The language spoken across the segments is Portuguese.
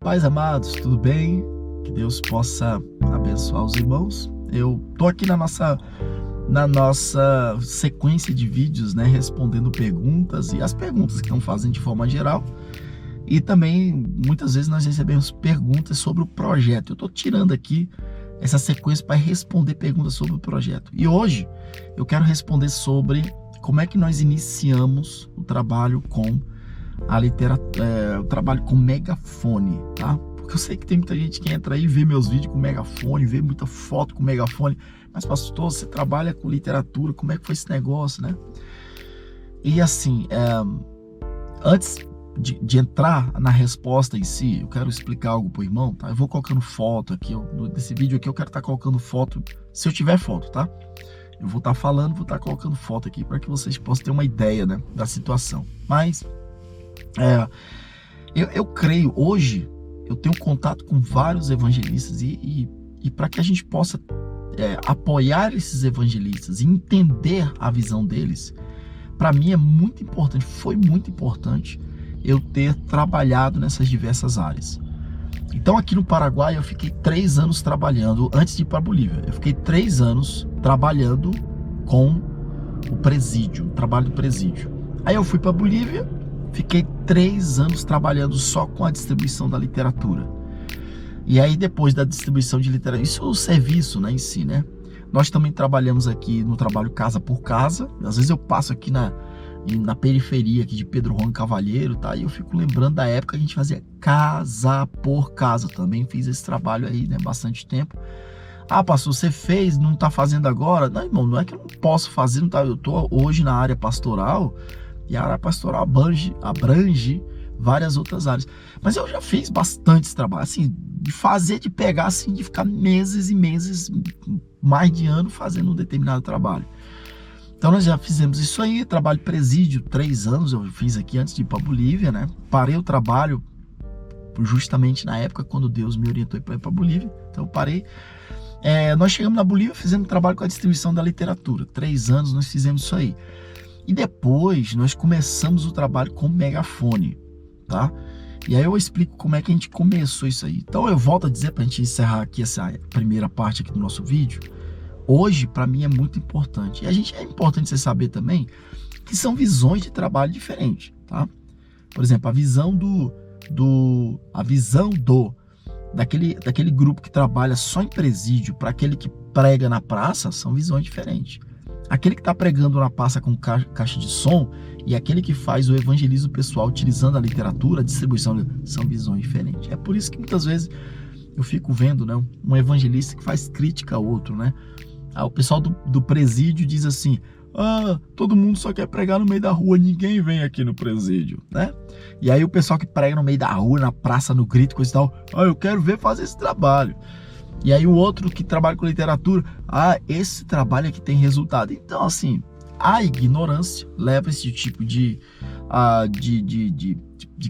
Pais amados, tudo bem? Que Deus possa abençoar os irmãos. Eu tô aqui na nossa sequência de vídeos, né, respondendo perguntas e as perguntas que estão fazendo de forma geral. E também, muitas vezes, nós recebemos perguntas sobre o projeto. Eu tô tirando aqui essa sequência para responder perguntas sobre o projeto. E hoje eu quero responder sobre como é que nós iniciamos o trabalho com a literatura, o trabalho com megafone, tá? Porque eu sei que tem muita gente que entra aí e vê meus vídeos com megafone, vê muita foto com megafone. Mas, pastor, você trabalha com literatura, como é que foi esse negócio, né? E assim, antes de entrar na resposta em si, eu quero explicar algo pro irmão, tá? Eu vou colocando foto aqui, desse vídeo aqui eu quero estar colocando foto, se eu tiver foto, tá? Eu vou estar falando, vou estar colocando foto aqui para que vocês possam ter uma ideia, né, da situação. Mas eu creio, hoje eu tenho contato com vários evangelistas e para que a gente possa apoiar esses evangelistas e entender a visão deles, para mim é muito importante, foi muito importante eu ter trabalhado nessas diversas áreas. Então aqui no Paraguai eu fiquei 3 anos trabalhando, antes de ir para a Bolívia, eu fiquei 3 anos trabalhando com o presídio, o trabalho do presídio. Aí eu fui para a Bolívia, fiquei 3 anos trabalhando só com a distribuição da literatura. E aí depois da distribuição de literatura, isso é o serviço, né, em si, né? Nós também trabalhamos aqui no trabalho casa por casa. Às vezes eu passo aqui na periferia aqui de Pedro Juan Cavalheiro, tá? E eu fico lembrando da época que a gente fazia casa por casa. Também fiz esse trabalho aí, né, bastante tempo. Ah, pastor, você fez, não tá fazendo agora? Não, irmão, não é que eu não posso fazer, não tá? Eu tô hoje na área pastoral, e a área pastoral abrange várias outras áreas. Mas eu já fiz bastante trabalho, assim, de pegar, assim, de ficar meses e meses, mais de ano fazendo um determinado trabalho. Então nós já fizemos isso aí, trabalho presídio, 3 anos eu fiz aqui antes de ir para a Bolívia, né? Parei o trabalho justamente na época quando Deus me orientou para ir para a Bolívia, então eu parei. Nós chegamos na Bolívia, fizemos trabalho com a distribuição da literatura, 3 anos nós fizemos isso aí. E depois nós começamos o trabalho com megafone, tá? E aí eu explico como é que a gente começou isso aí. Então eu volto a dizer, para a gente encerrar aqui essa primeira parte aqui do nosso vídeo, hoje para mim é muito importante. E é importante você saber também que são visões de trabalho diferentes, tá? Por exemplo, a visão daquele grupo que trabalha só em presídio para aquele que prega na praça são visões diferentes. Aquele que está pregando na praça com caixa de som e aquele que faz o evangelismo pessoal utilizando a literatura, a distribuição, são visões diferentes. É por isso que muitas vezes eu fico vendo, né, um evangelista que faz crítica ao outro, né? O pessoal do presídio diz assim: todo mundo só quer pregar no meio da rua, ninguém vem aqui no presídio, né? E aí o pessoal que prega no meio da rua, na praça, no grito, coisa e tal, eu quero ver fazer esse trabalho. E aí o outro que trabalha com literatura, esse trabalho é que tem resultado. Então, assim, a ignorância leva esse tipo de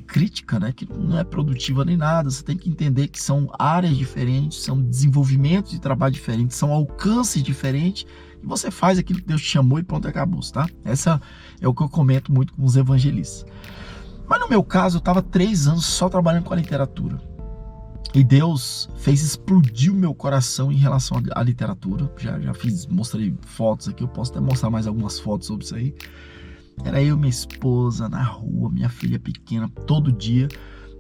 crítica, né, que não é produtiva nem nada. Você tem que entender que são áreas diferentes, são desenvolvimentos de trabalho diferentes, são alcances diferentes, e você faz aquilo que Deus te chamou e pronto, acabou, tá? Essa é o que eu comento muito com os evangelistas. Mas no meu caso, eu estava 3 anos só trabalhando com a literatura. E Deus fez explodir o meu coração em relação à literatura. Já mostrei fotos aqui, eu posso até mostrar mais algumas fotos sobre isso aí. Era eu e minha esposa na rua, minha filha pequena, todo dia.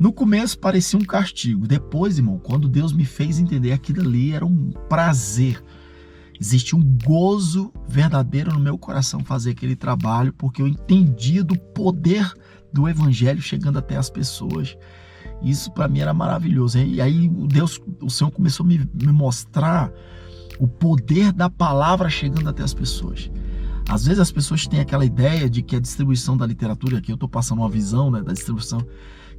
No começo parecia um castigo. Depois, irmão, quando Deus me fez entender, aquilo ali era um prazer. Existia um gozo verdadeiro no meu coração fazer aquele trabalho, porque eu entendia do poder do evangelho chegando até as pessoas. Isso para mim era maravilhoso. E aí o Senhor começou a me mostrar o poder da palavra chegando até as pessoas. Às vezes as pessoas têm aquela ideia de que a distribuição da literatura, aqui eu estou passando uma visão, né, da distribuição,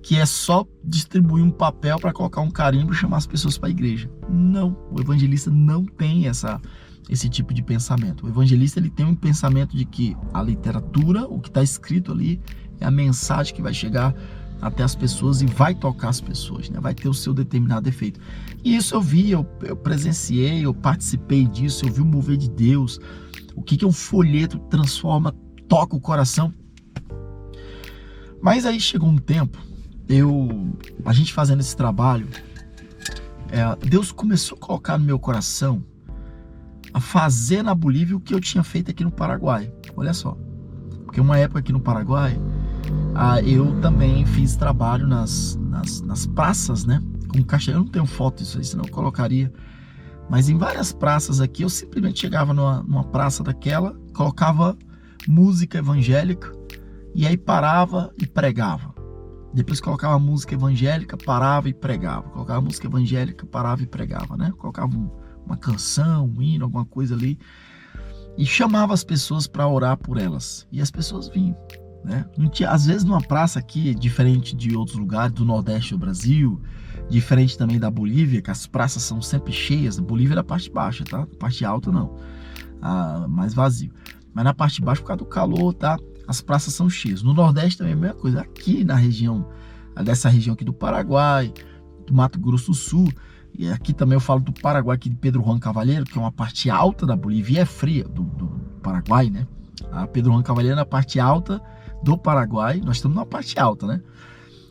que é só distribuir um papel para colocar um carimbo e chamar as pessoas para a igreja. Não, o evangelista não tem esse tipo de pensamento. O evangelista ele tem um pensamento de que a literatura, o que está escrito ali, é a mensagem que vai chegar até as pessoas e vai tocar as pessoas, né? Vai ter o seu determinado efeito. E isso eu vi, eu presenciei, eu participei disso, eu vi o mover de Deus. O que um folheto transforma, toca o coração. Mas aí chegou um tempo a gente fazendo esse trabalho, Deus começou a colocar no meu coração a fazer na Bolívia o que eu tinha feito aqui no Paraguai. Olha só, porque uma época aqui no Paraguai, eu também fiz trabalho nas praças, né? Com caixa, eu não tenho foto disso aí, senão eu colocaria. Mas em várias praças aqui, eu simplesmente chegava numa praça daquela, colocava música evangélica e aí parava e pregava. Depois colocava música evangélica, parava e pregava. Colocava música evangélica, parava e pregava, né? Colocava uma canção, um hino, alguma coisa ali e chamava as pessoas para orar por elas. E as pessoas vinham, né? Não tinha, às vezes numa praça aqui, diferente de outros lugares do Nordeste do Brasil, diferente também da Bolívia, que as praças são sempre cheias. A Bolívia é a parte baixa, tá? A parte alta não, mais vazio. Mas na parte baixa, por causa do calor, tá? As praças são cheias. No Nordeste também é a mesma coisa. Aqui na região, dessa região aqui do Paraguai, do Mato Grosso do Sul, e aqui também eu falo do Paraguai, aqui de Pedro Juan Cavalheiro, que é uma parte alta da Bolívia, e é fria do Paraguai, né? A Pedro Juan Cavalheiro é na parte alta do Paraguai, nós estamos na parte alta, né?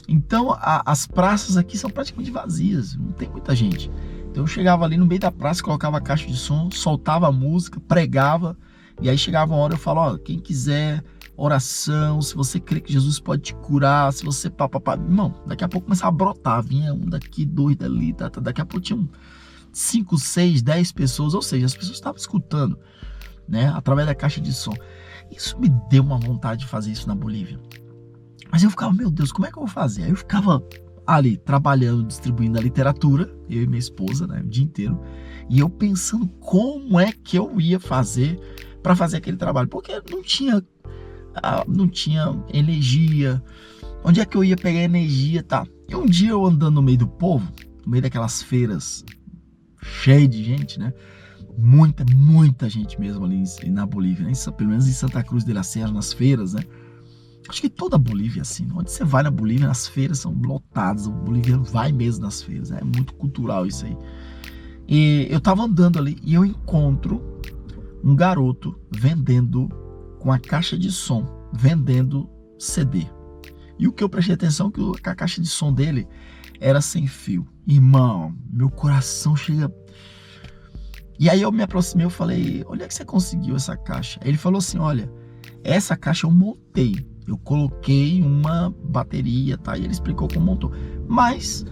Então as praças aqui são praticamente vazias, não tem muita gente. Então eu chegava ali no meio da praça, colocava a caixa de som, soltava a música, pregava, e aí chegava uma hora eu falo, ó, quem quiser oração, se você crê que Jesus pode te curar, se você irmão, daqui a pouco começava a brotar, vinha um daqui, dois dali, daqui a pouco tinha 5, 6, 10 pessoas, ou seja, as pessoas estavam escutando, né, através da caixa de som. Isso me deu uma vontade de fazer isso na Bolívia. Mas eu ficava, meu Deus, como é que eu vou fazer? Aí eu ficava ali, trabalhando, distribuindo a literatura, eu e minha esposa, né, o dia inteiro, e eu pensando como é que eu ia fazer para fazer aquele trabalho, porque não tinha energia. Onde é que eu ia pegar energia, tá? E um dia eu andando no meio do povo, no meio daquelas feiras cheias de gente, né? Muita gente mesmo ali na Bolívia, né? Pelo menos em Santa Cruz de la Sierra, nas feiras, né? Acho que toda a Bolívia é assim. Onde você vai na Bolívia, as feiras são lotadas. O boliviano vai mesmo nas feiras. É muito cultural isso aí. E eu tava andando ali e eu encontro um garoto vendendo com a caixa de som, vendendo CD. E o que eu prestei atenção é que a caixa de som dele era sem fio. Irmão, meu coração chega... E aí eu me aproximei, eu falei, onde é que você conseguiu essa caixa? Ele falou assim, olha, essa caixa eu montei. Eu coloquei uma bateria, tá? E ele explicou como montou. Mas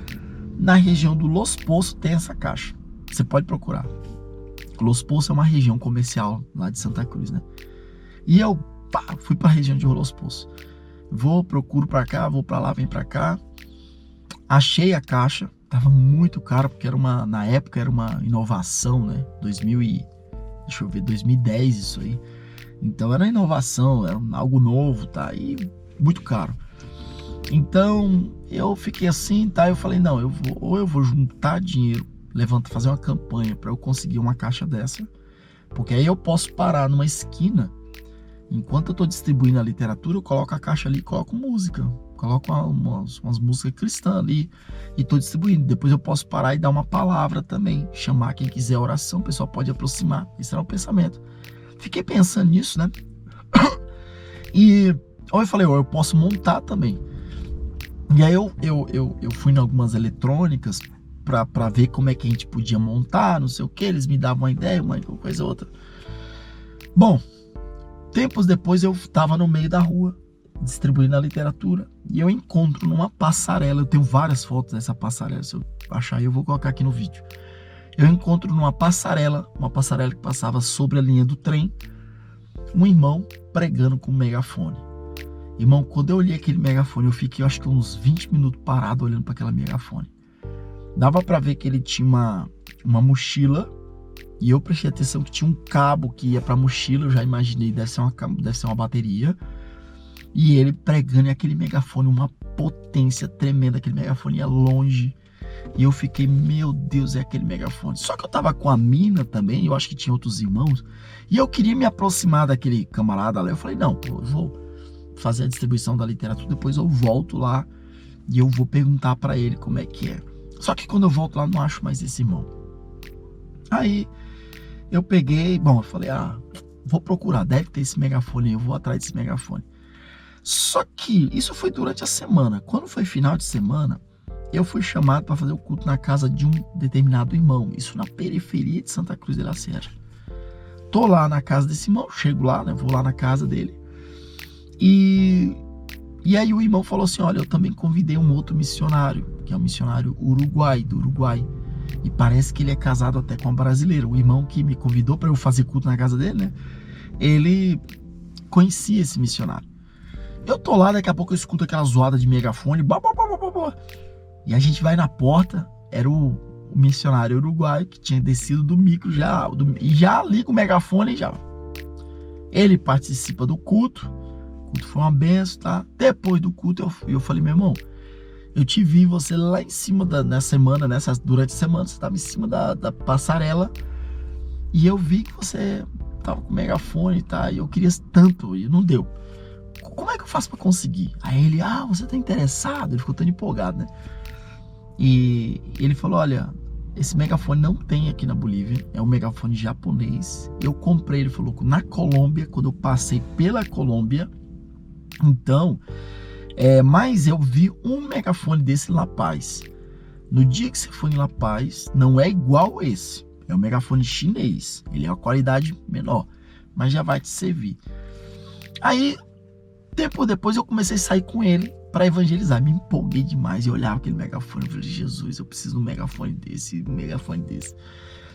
na região do Los Poços tem essa caixa. Você pode procurar. Los Poços é uma região comercial lá de Santa Cruz, né? E eu fui para a região de Los Poços. Procuro para cá, vou para lá, vem para cá. Achei a caixa. Tava muito caro, porque na época era uma inovação, né? 2010 isso aí. Então era inovação, era algo novo, tá? E muito caro. Então eu fiquei assim, tá? Eu falei, não, eu vou juntar dinheiro, fazer uma campanha para eu conseguir uma caixa dessa, porque aí eu posso parar numa esquina, enquanto eu tô distribuindo a literatura, eu coloco a caixa ali e coloco música, coloco umas músicas cristãs ali e tô distribuindo. Depois eu posso parar e dar uma palavra também, chamar quem quiser oração, o pessoal pode aproximar. Esse era o pensamento. Fiquei pensando nisso, né? E eu falei, eu posso montar também. E aí eu fui em algumas eletrônicas para ver como é que a gente podia montar, não sei o que. Eles me davam uma ideia, uma coisa ou outra. Bom, tempos depois eu estava no meio da rua, distribuindo a literatura, e eu encontro numa passarela, eu tenho várias fotos dessa passarela, se eu achar eu vou colocar aqui no vídeo. Eu encontro numa passarela que passava sobre a linha do trem, um irmão pregando com um megafone. Irmão, quando eu olhei aquele megafone, eu fiquei, acho que uns 20 minutos parado olhando para aquela megafone. Dava para ver que ele tinha uma mochila, e eu prestei atenção que tinha um cabo que ia para a mochila, eu já imaginei, deve ser uma bateria. E ele pregando em aquele megafone, uma potência tremenda, aquele megafone ia longe. E eu fiquei, meu Deus, é aquele megafone. Só que eu tava com a mina também, eu acho que tinha outros irmãos, e eu queria me aproximar daquele camarada lá. Eu falei, não, eu vou fazer a distribuição da literatura, depois eu volto lá e eu vou perguntar pra ele como é que é. Só que quando eu volto lá, não acho mais esse irmão. Aí eu peguei, eu falei, vou procurar, deve ter esse megafone, eu vou atrás desse megafone. Só que isso foi durante a semana. Quando foi final de semana, eu fui chamado para fazer o culto na casa de um determinado irmão, isso na periferia de Santa Cruz de la Sierra. Tô lá na casa desse irmão, chego lá, né, vou lá na casa dele. E aí o irmão falou assim, olha, eu também convidei um outro missionário, que é um missionário do Uruguai. E parece que ele é casado até com uma brasileira. O irmão que me convidou para eu fazer culto na casa dele, né? Ele conhecia esse missionário. Eu tô lá, daqui a pouco eu escuto aquela zoada de megafone. E a gente vai na porta, era o missionário uruguaio que tinha descido do micro e já liga o megafone e já. Ele participa do culto. O culto foi uma benção, tá? Depois do culto eu falei, meu irmão, eu te vi você lá em cima durante a semana, você estava em cima da passarela e eu vi que você tava com o megafone, tá? E eu queria tanto e não deu. Como é que eu faço para conseguir? Aí ele, você tá interessado? Ele ficou tão empolgado, né? E ele falou, olha, esse megafone não tem aqui na Bolívia, é um megafone japonês. Eu comprei, ele falou, na Colômbia, quando eu passei pela Colômbia. Então, mas eu vi um megafone desse em La Paz. No dia que você for em La Paz, não é igual esse. É um megafone chinês. Ele é uma qualidade menor, mas já vai te servir. Aí, tempo depois, eu comecei a sair com ele para evangelizar. Me empolguei demais. Eu olhava aquele megafone e falei, Jesus, eu preciso de um megafone desse,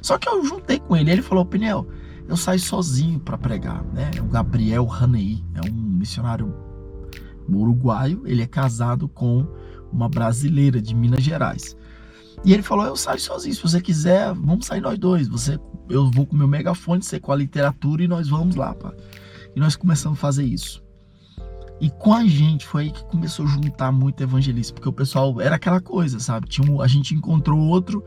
Só que eu juntei com ele. Ele falou, Peniel, eu saio sozinho para pregar, né? O Gabriel Hanei é um missionário uruguaio. Ele é casado com uma brasileira de Minas Gerais. E ele falou, eu saio sozinho, se você quiser, vamos sair nós dois. Eu vou com o meu megafone, você com a literatura e nós vamos lá, pá. E nós começamos a fazer isso. E com a gente, foi aí que começou a juntar muito evangelista, porque o pessoal, era aquela coisa, sabe? A gente encontrou outro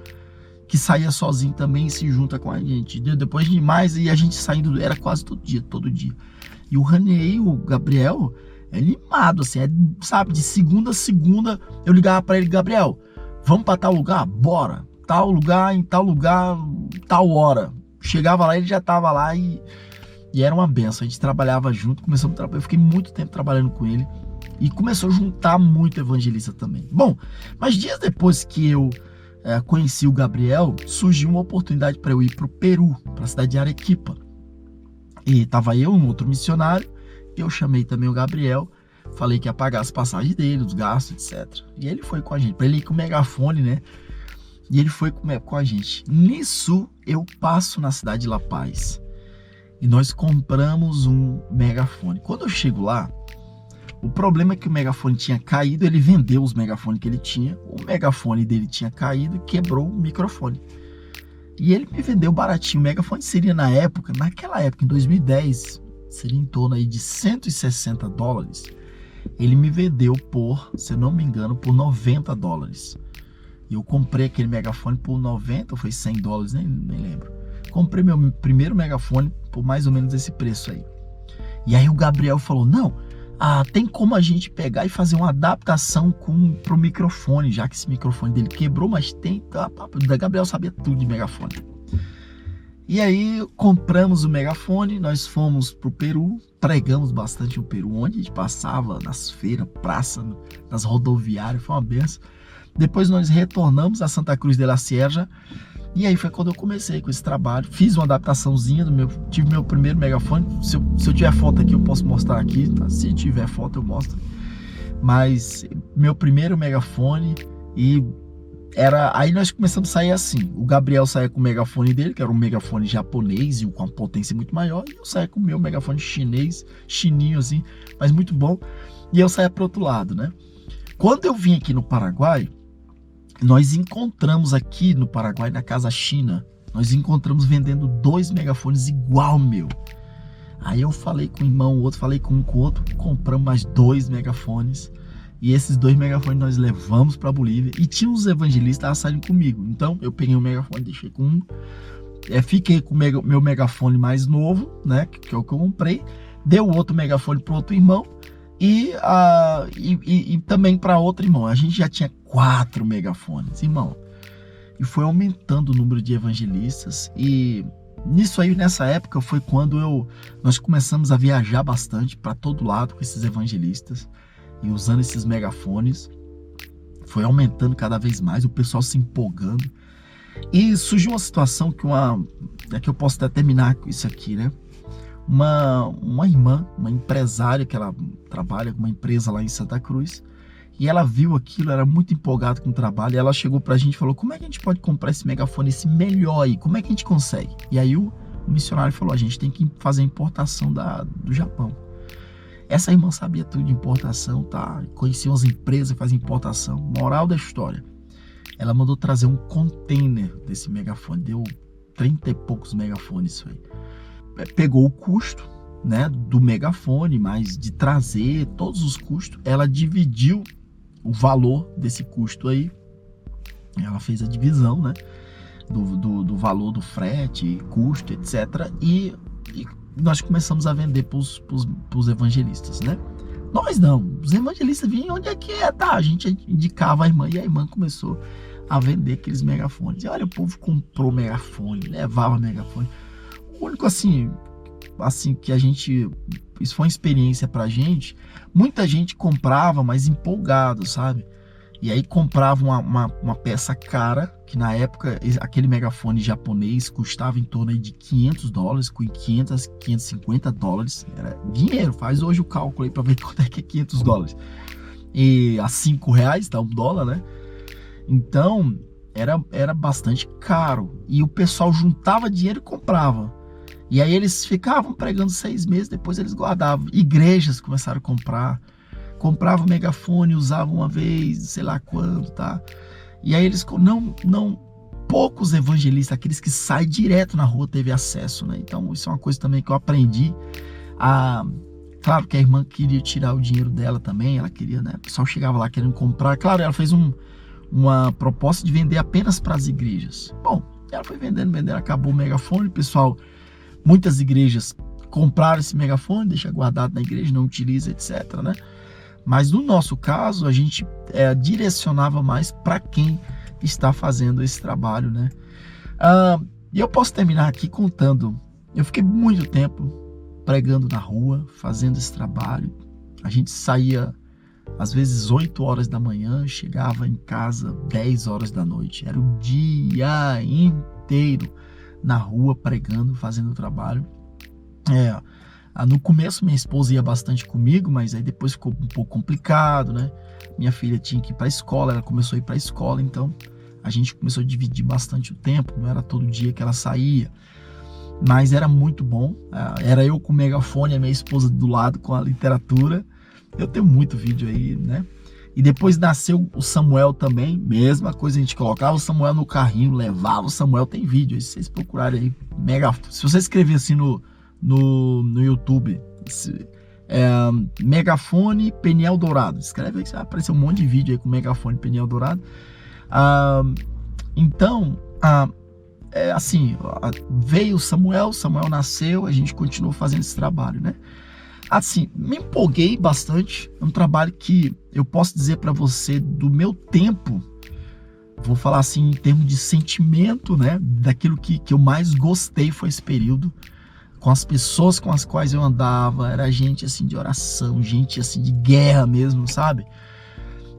que saía sozinho também e se junta com a gente. Depois de mais, e a gente saindo, era quase todo dia. E o Ranei, o Gabriel, é animado, assim, sabe? De segunda a segunda, eu ligava pra ele, Gabriel, vamos pra tal lugar? Bora! Tal lugar, em tal lugar, tal hora. Chegava lá, ele já tava lá e era uma benção. A gente trabalhava junto, começamos a trabalhar. Eu fiquei muito tempo trabalhando com ele e começou a juntar muito evangelista também. Bom, mas dias depois que eu conheci o Gabriel, surgiu uma oportunidade para eu ir para o Peru, para a cidade de Arequipa. E tava eu, um outro missionário, eu chamei também o Gabriel, falei que ia pagar as passagens dele, os gastos, etc. E ele foi com a gente, para ele ir com o megafone, né? E ele foi com a gente. Nisso, eu passo na cidade de La Paz. E nós compramos um megafone. Quando eu chego lá, o problema é que o megafone tinha caído, ele vendeu os megafones que ele tinha, o megafone dele tinha caído e quebrou o microfone. E ele me vendeu baratinho. O megafone seria naquela época, em 2010, seria em torno aí de $160. Ele me vendeu por, se eu não me engano, por $90. E eu comprei aquele megafone por 90, ou foi $100, nem lembro. Comprei meu primeiro megafone por mais ou menos esse preço aí. E aí o Gabriel falou, não, tem como a gente pegar e fazer uma adaptação pro microfone, já que esse microfone dele quebrou, mas tem... O Gabriel sabia tudo de megafone. E aí compramos o megafone, nós fomos pro Peru, pregamos bastante no Peru, onde a gente passava nas feiras, praça, nas rodoviárias, foi uma benção. Depois nós retornamos a Santa Cruz de la Sierra. E aí foi quando eu comecei com esse trabalho. Fiz uma adaptaçãozinha tive meu primeiro megafone. Se eu tiver foto aqui, eu posso mostrar aqui, tá? Se tiver foto, eu mostro. Mas meu primeiro megafone aí nós começamos a sair assim. O Gabriel saía com o megafone dele, que era um megafone japonês e com uma potência muito maior. E eu saía com o meu megafone chinês, chininho assim, mas muito bom. E eu saía pro outro lado, né? Quando eu vim aqui no Paraguai, nós encontramos aqui no Paraguai, na Casa China, nós encontramos vendendo 2 megafones igual ao meu. Aí eu falei com o irmão, o outro, falei com o outro, compramos mais 2 megafones. E esses 2 megafones nós levamos para a Bolívia. E tinha uns evangelistas que saíram comigo. Então eu peguei o megafone, deixei com um. Fiquei com o meu megafone mais novo, né? Que é o que eu comprei. Dei o outro megafone para outro irmão. E também para outro irmão. A gente já tinha 4 megafones, irmão. E foi aumentando o número de evangelistas. E nessa época foi quando nós começamos a viajar bastante para todo lado com esses evangelistas e usando esses megafones. Foi aumentando cada vez mais, o pessoal se empolgando. E surgiu uma situação que eu posso até terminar com isso aqui, né? Uma irmã, uma empresária, que ela trabalha com uma empresa lá em Santa Cruz, e ela viu aquilo, era muito empolgada com o trabalho, e ela chegou pra gente e falou: como é que a gente pode comprar esse megafone, esse melhor aí? Como é que a gente consegue? E aí o missionário falou: a gente tem que fazer a importação do Japão. Essa irmã sabia tudo de importação, tá? Conhecia umas empresas que fazem importação. Moral da história: ela mandou trazer um container desse megafone, deu 30 e poucos megafones isso aí. Pegou o custo, né, do megafone, mas de trazer todos os custos, ela dividiu o valor desse custo aí. Ela fez a divisão, né, do valor do frete, custo, etc. E nós começamos a vender para os evangelistas, né? Nós não, os evangelistas vinham onde é que é, tá? A gente indicava a irmã e a irmã começou a vender aqueles megafones. E olha, o povo comprou megafone, levava megafone. O único assim que a gente, isso foi uma experiência pra gente. Muita gente comprava, mas empolgado, sabe? E aí comprava uma peça cara, que na época aquele megafone japonês custava em torno aí de $500, com 500 a $550. Era dinheiro, faz hoje o cálculo aí pra ver quanto é que é $500. E a R$5 tá $1, né? Então era bastante caro. E o pessoal juntava dinheiro e comprava. E aí eles ficavam pregando 6 meses, depois eles guardavam. Igrejas começaram a comprar. Compravam megafone, usavam uma vez, sei lá quando, tá? E aí eles, poucos evangelistas, aqueles que saem direto na rua, teve acesso, né? Então isso é uma coisa também que eu aprendi. Claro que a irmã queria tirar o dinheiro dela também, ela queria, né? O pessoal chegava lá querendo comprar. Claro, ela fez uma proposta de vender apenas para as igrejas. Bom, ela foi vendendo, acabou o megafone, pessoal. Muitas igrejas compraram esse megafone, deixa guardado na igreja, não utiliza, etc, né? Mas no nosso caso, a gente direcionava mais para quem está fazendo esse trabalho, né? E eu posso terminar aqui contando. Eu fiquei muito tempo pregando na rua, fazendo esse trabalho. A gente saía, às vezes, 8 horas da manhã, chegava em casa 10 horas da noite. Era o dia inteiro na rua pregando, fazendo o trabalho. No começo minha esposa ia bastante comigo, mas aí depois ficou um pouco complicado, né? Minha filha tinha que ir para a escola, ela começou a ir para a escola, então a gente começou a dividir bastante o tempo, não era todo dia que ela saía, mas era muito bom. Era eu com o megafone, a minha esposa do lado com a literatura. Eu tenho muito vídeo aí, né? E depois nasceu o Samuel também, mesma coisa, a gente colocava o Samuel no carrinho, levava o Samuel, tem vídeo aí, se vocês procurarem aí, se você escrever assim no YouTube, megafone Peniel Dourado, escreve aí que vai aparecer um monte de vídeo aí com megafone Peniel Dourado. Então, veio o Samuel nasceu, a gente continuou fazendo esse trabalho, né? Assim, me empolguei bastante. É um trabalho que eu posso dizer para você do meu tempo, vou falar assim em termos de sentimento, né? Daquilo que eu mais gostei foi esse período, com as pessoas com as quais eu andava, era gente assim de oração, gente assim de guerra mesmo, sabe?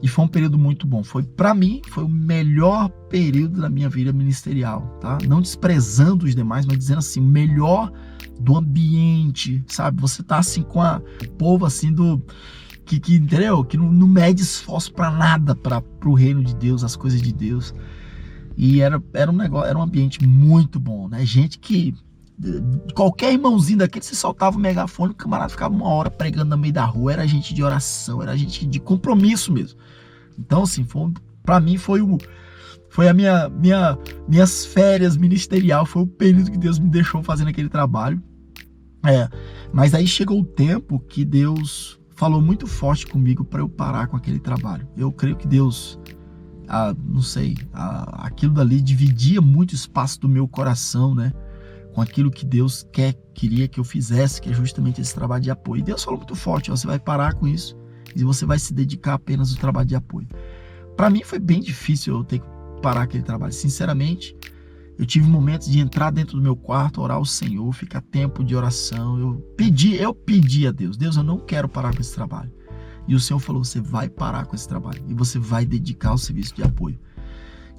E foi um período muito bom. Para mim, foi o melhor período da minha vida ministerial, tá? Não desprezando os demais, mas dizendo assim, o melhor do ambiente, sabe? Você tá assim com o povo assim que entendeu? Que não mede esforço para nada, pro reino de Deus, as coisas de Deus. E era um negócio, era um ambiente muito bom, né? Gente que qualquer irmãozinho daquele, você soltava o megafone, o camarada ficava 1 hora pregando no meio da rua. Era gente de oração, era gente de compromisso mesmo. Então, assim, para mim foi a minhas férias ministerial, foi o período que Deus me deixou fazendo aquele trabalho. Mas aí chegou o tempo que Deus falou muito forte comigo para eu parar com aquele trabalho. Eu creio que Deus, aquilo dali dividia muito espaço do meu coração, né? Com aquilo que Deus queria que eu fizesse, que é justamente esse trabalho de apoio. E Deus falou muito forte: você vai parar com isso e você vai se dedicar apenas ao trabalho de apoio. Para mim foi bem difícil eu ter que parar aquele trabalho. Sinceramente, Eu tive momentos de entrar dentro do meu quarto, orar ao Senhor, ficar tempo de oração. Eu pedi a Deus, eu não quero parar com esse trabalho. E o Senhor falou, você vai parar com esse trabalho e você vai dedicar ao serviço de apoio.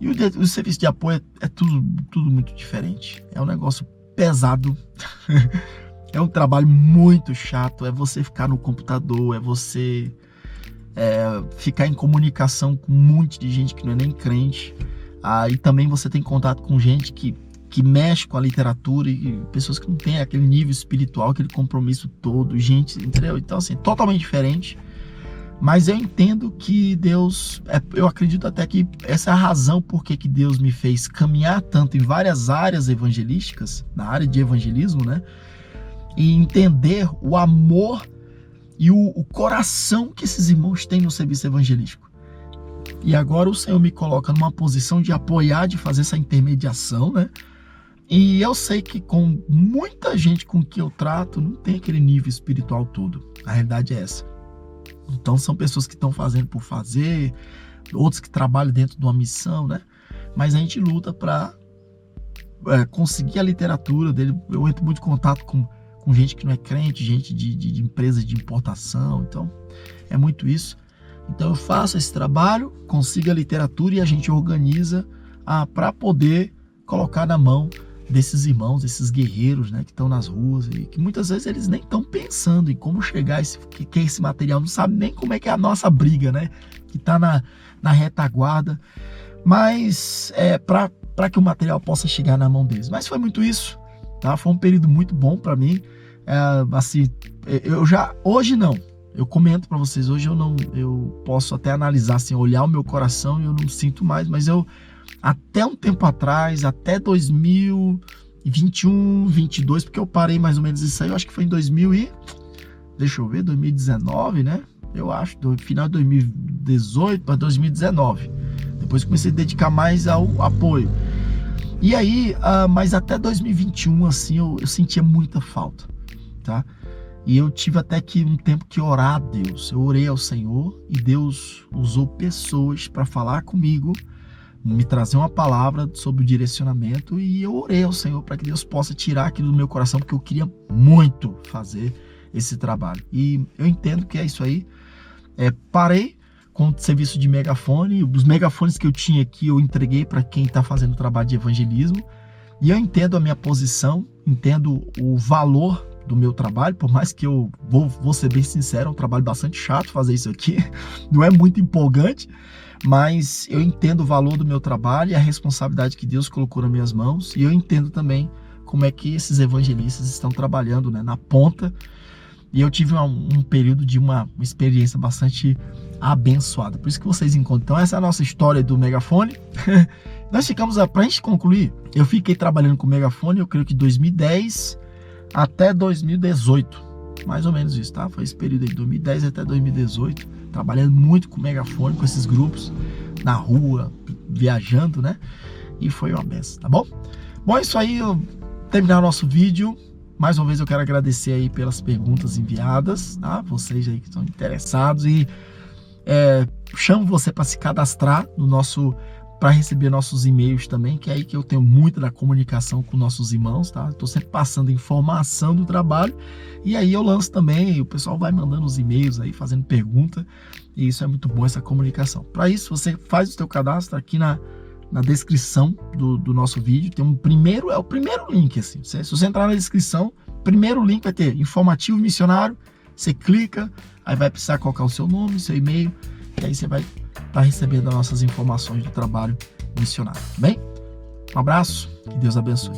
E o serviço de apoio é tudo muito diferente. É um negócio pesado. É um trabalho muito chato. É você ficar no computador, é você ficar em comunicação com um monte de gente que não é nem crente. E também você tem contato com gente que mexe com a literatura e pessoas que não têm aquele nível espiritual, aquele compromisso todo, gente, entendeu? Então, assim, totalmente diferente. Mas eu entendo que Deus, eu acredito até que essa é a razão por que Deus me fez caminhar tanto em várias áreas evangelísticas, na área de evangelismo, né? E entender o amor e o coração que esses irmãos têm no serviço evangelístico. E agora o Senhor me coloca numa posição de apoiar, de fazer essa intermediação, né? E eu sei que com muita gente com que eu trato, não tem aquele nível espiritual todo. A realidade é essa. Então são pessoas que estão fazendo por fazer, outros que trabalham dentro de uma missão, né? Mas a gente luta para conseguir a literatura dele. Eu entro muito em contato com gente que não é crente, gente de empresas de importação, então é muito isso. Então eu faço esse trabalho, consigo a literatura e a gente organiza para poder colocar na mão desses irmãos, desses guerreiros, né, que estão nas ruas e que muitas vezes eles nem estão pensando em como chegar que é esse material, não sabe nem como é que é a nossa briga, né, que está na retaguarda, mas para que o material possa chegar na mão deles. Mas foi muito isso, tá? Foi um período muito bom para mim. Assim, hoje não. Eu comento para vocês, hoje eu posso até analisar, assim, olhar o meu coração e eu não sinto mais, mas até um tempo atrás, até 2021, 22, porque eu parei mais ou menos isso aí, eu acho que foi em 2019, né? Eu acho, do final de 2018 para 2019. Depois comecei a dedicar mais ao apoio. E aí, mas até 2021, assim, eu sentia muita falta, tá? E eu tive até que um tempo que orar a Deus. Eu orei ao Senhor e Deus usou pessoas para falar comigo, me trazer uma palavra sobre o direcionamento, e eu orei ao Senhor para que Deus possa tirar aquilo do meu coração, porque eu queria muito fazer esse trabalho. E eu entendo que é isso aí. Parei com o serviço de megafone. Os megafones que eu tinha aqui eu entreguei para quem está fazendo o trabalho de evangelismo. E eu entendo a minha posição, entendo o valor do meu trabalho, por mais que eu vou ser bem sincero, é um trabalho bastante chato fazer isso aqui, não é muito empolgante, mas eu entendo o valor do meu trabalho e a responsabilidade que Deus colocou nas minhas mãos, e eu entendo também como é que esses evangelistas estão trabalhando, né, na ponta. E eu tive um período de uma experiência bastante abençoada, por isso que vocês encontram. Então essa é a nossa história do megafone. Nós ficamos, pra gente concluir, eu fiquei trabalhando com o megafone, eu creio que 2010 até 2018, mais ou menos isso, tá? Foi esse período aí, de 2010 até 2018, trabalhando muito com megafone, com esses grupos, na rua, viajando, né? E foi uma benção, tá bom? Bom, é isso aí, eu terminar o nosso vídeo. Mais uma vez eu quero agradecer aí pelas perguntas enviadas, tá? Vocês aí que estão interessados, e chamo você para se cadastrar no nosso, para receber nossos e-mails também, que é aí que eu tenho muito da comunicação com nossos irmãos, tá? Estou sempre passando informação do trabalho, e aí eu lanço também, o pessoal vai mandando os e-mails aí, fazendo pergunta, e isso é muito bom, essa comunicação. Para isso, você faz o seu cadastro aqui na descrição do nosso vídeo, tem o primeiro link, assim, se você entrar na descrição, primeiro link vai ter informativo missionário, você clica, aí vai precisar colocar o seu nome, seu e-mail, e aí você vai estar recebendo as nossas informações do trabalho missionário, tá bem? Um abraço, que Deus abençoe.